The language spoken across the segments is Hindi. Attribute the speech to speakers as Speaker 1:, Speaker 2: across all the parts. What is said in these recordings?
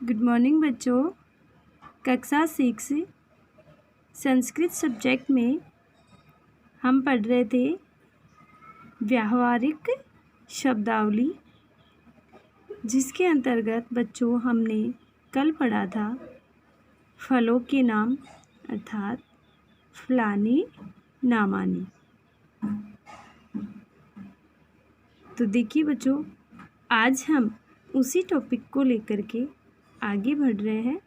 Speaker 1: गुड मॉर्निंग बच्चों। कक्षा 6 संस्कृत सब्जेक्ट में हम पढ़ रहे थे व्यावहारिक शब्दावली, जिसके अंतर्गत बच्चों हमने कल पढ़ा था फलों के नाम अर्थात फलानी नामानी। तो देखिए बच्चों, आज हम उसी टॉपिक को लेकर के आगे बढ़ रहे हैं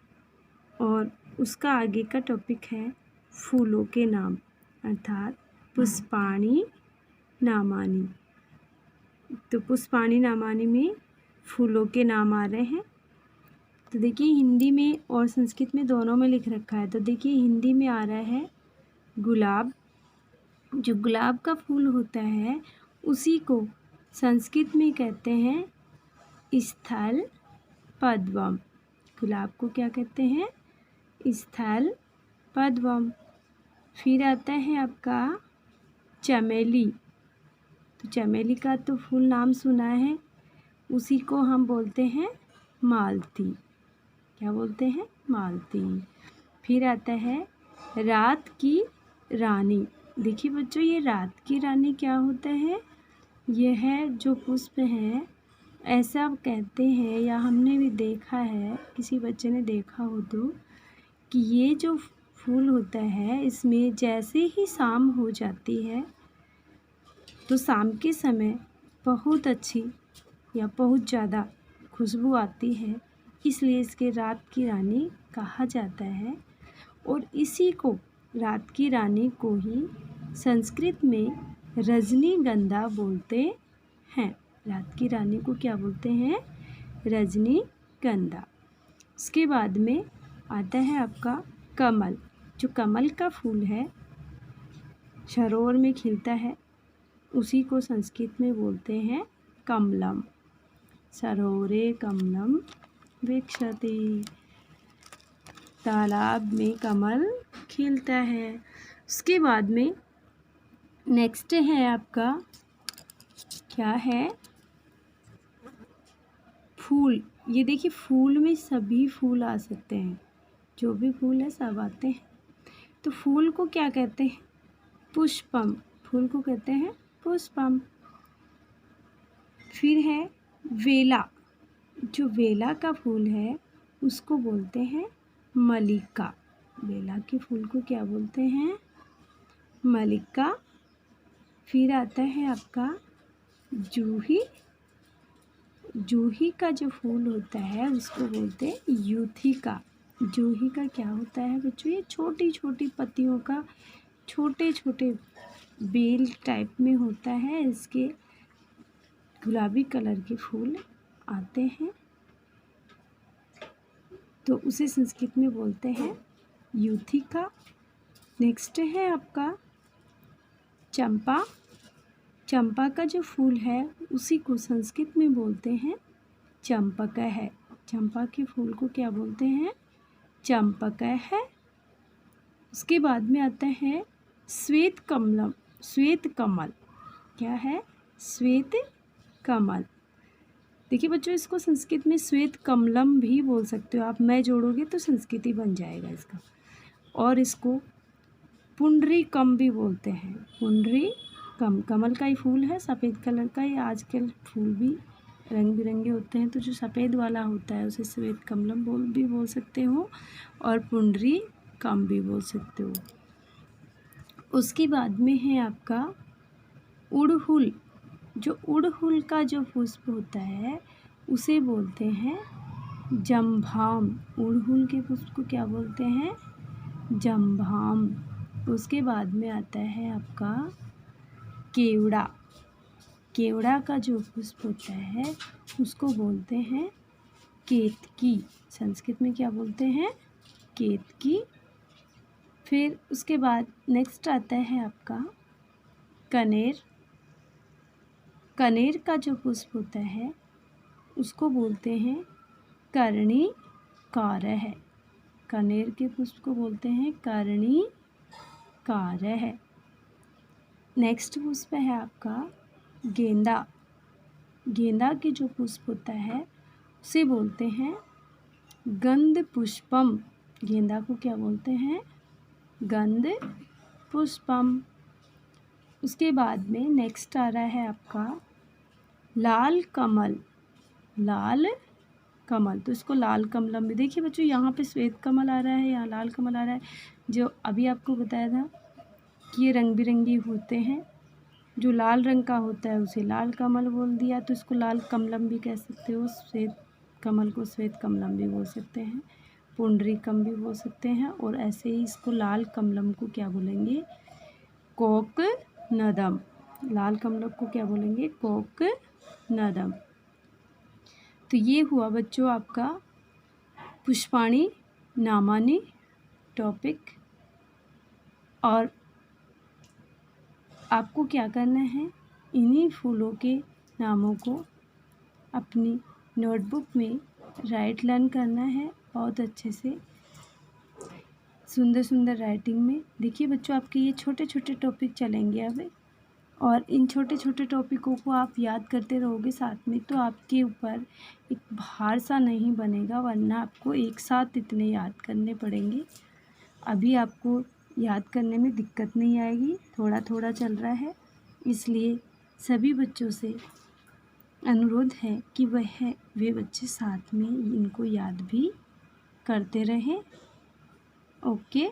Speaker 1: और उसका आगे का टॉपिक है फूलों के नाम अर्थात पुष्पाणि नामानि। तो पुष्पाणि नामानि में फूलों के नाम आ रहे हैं। तो देखिए हिंदी में और संस्कृत में दोनों में लिख रखा है। तो देखिए हिंदी में आ रहा है गुलाब। जो गुलाब का फूल होता है उसी को संस्कृत में कहते हैं स्थल पद्मम। गुलाब को क्या कहते हैं? स्थल पद्मम। फिर आता है आपका चमेली। तो चमेली का तो फूल नाम सुना है, उसी को हम बोलते हैं मालती। क्या बोलते हैं? मालती। फिर आता है रात की रानी। देखिए बच्चों, ये रात की रानी क्या होता है? यह है जो पुष्प है, ऐसा कहते हैं या हमने भी देखा है, किसी बच्चे ने देखा हो तो, कि ये जो फूल होता है इसमें जैसे ही शाम हो जाती है तो शाम के समय बहुत अच्छी या बहुत ज़्यादा खुशबू आती है, इसलिए इसके रात की रानी कहा जाता है। और इसी को, रात की रानी को ही संस्कृत में रजनीगंधा बोलते हैं। रात की रानी को क्या बोलते हैं? रजनीगंधा। उसके बाद में आता है आपका कमल। जो कमल का फूल है, सरोवर में खिलता है, उसी को संस्कृत में बोलते हैं कमलम। सरोवरे कमलम वीक्षते। तालाब में कमल खिलता है। उसके बाद में नेक्स्ट है आपका, क्या है? फूल। ये देखिए फूल में सभी फूल आ सकते हैं, जो भी फूल है सब आते हैं। तो फूल को क्या कहते हैं? पुष्पम। फूल को कहते हैं पुष्पम। फिर है वेला। जो वेला का फूल है उसको बोलते हैं मल्लिका। वेला के फूल को क्या बोलते हैं? मल्लिका। फिर आता है आपका जूही। जूही का जो फूल होता है उसको बोलते हैं यूथिका। जूही का क्या होता है बच्चों? ये छोटी छोटी पत्तियों का छोटे छोटे बेल टाइप में होता है। इसके गुलाबी कलर के फूल आते हैं, तो उसे संस्कृत में बोलते हैं यूथिका। नेक्स्ट है आपका चंपा। चंपा का जो फूल है उसी को संस्कृत में बोलते हैं चंपक है। चंपा के फूल को क्या बोलते हैं? चंपक है। उसके बाद में आता है श्वेत कमलम। श्वेत कमल। क्या है? श्वेत कमल। देखिए बच्चों, इसको संस्कृत में श्वेत कमलम भी बोल सकते हो आप। मैं जोड़ोगे तो संस्कृति बन जाएगा इसका। और इसको पुंडरीकम भी बोलते हैं। पुंडरीकम। कमल का ही फूल है, सफ़ेद कलर का। ये आजकल फूल भी रंग बिरंगे होते हैं, तो जो सफ़ेद वाला होता है उसे श्वेत कमलम बोल सकते हो और पुंडरीकम भी बोल सकते हो। उसके बाद में है आपका उड़हुल। जो उड़हुल का जो पुष्प होता है उसे बोलते हैं जंभाम। उड़हुल के पुष्प को क्या बोलते हैं? जंभाम। उसके बाद में आता है आपका केवड़ा। केवड़ा का जो पुष्प होता है उसको बोलते हैं केतकी। संस्कृत में क्या बोलते हैं? केतकी। फिर उसके बाद नेक्स्ट आता है आपका कनेर। कनेर का जो पुष्प होता है उसको बोलते हैं कर्णिकारः। कनेर के पुष्प को बोलते हैं कर्णिकारः। नेक्स्ट पुष्प है आपका गेंदा। गेंदा के जो पुष्प होता है उसे बोलते हैं गंध पुष्पम, गेंदा को क्या बोलते हैं? गंध पुष्पम। उसके बाद में नेक्स्ट आ रहा है आपका लाल कमल। लाल कमल, तो इसको लाल कमलम भी, देखिए बच्चों यहाँ पे श्वेत कमल आ रहा है, यहाँ लाल कमल आ रहा है। जो अभी आपको बताया था कि ये रंग बिरंगी होते हैं, जो लाल रंग का होता है उसे लाल कमल बोल दिया, तो इसको लाल कमलम भी कह सकते हो। श्वेत कमल को श्वेत कमलम भी बोल सकते हैं, पुंडरीकम भी बोल सकते हैं। और ऐसे ही इसको लाल कमलम को क्या बोलेंगे? कोक नदम। लाल कमलम को क्या बोलेंगे? कोक नदम। तो ये हुआ बच्चों आपका पुष्पाणि नामानि टॉपिक। और आपको क्या करना है? इन्हीं फूलों के नामों को अपनी नोटबुक में राइट लर्न करना है बहुत अच्छे से, सुंदर सुंदर राइटिंग में। देखिए बच्चों आपके ये छोटे छोटे टॉपिक चलेंगे अब, और इन छोटे छोटे टॉपिकों को आप याद करते रहोगे साथ में, तो आपके ऊपर एक भार सा नहीं बनेगा, वरना आपको एक साथ इतने याद करने पड़ेंगे। अभी आपको याद करने में दिक्कत नहीं आएगी, थोड़ा थोड़ा चल रहा है, इसलिए सभी बच्चों से अनुरोध है कि वे बच्चे साथ में इनको याद भी करते रहें। ओके।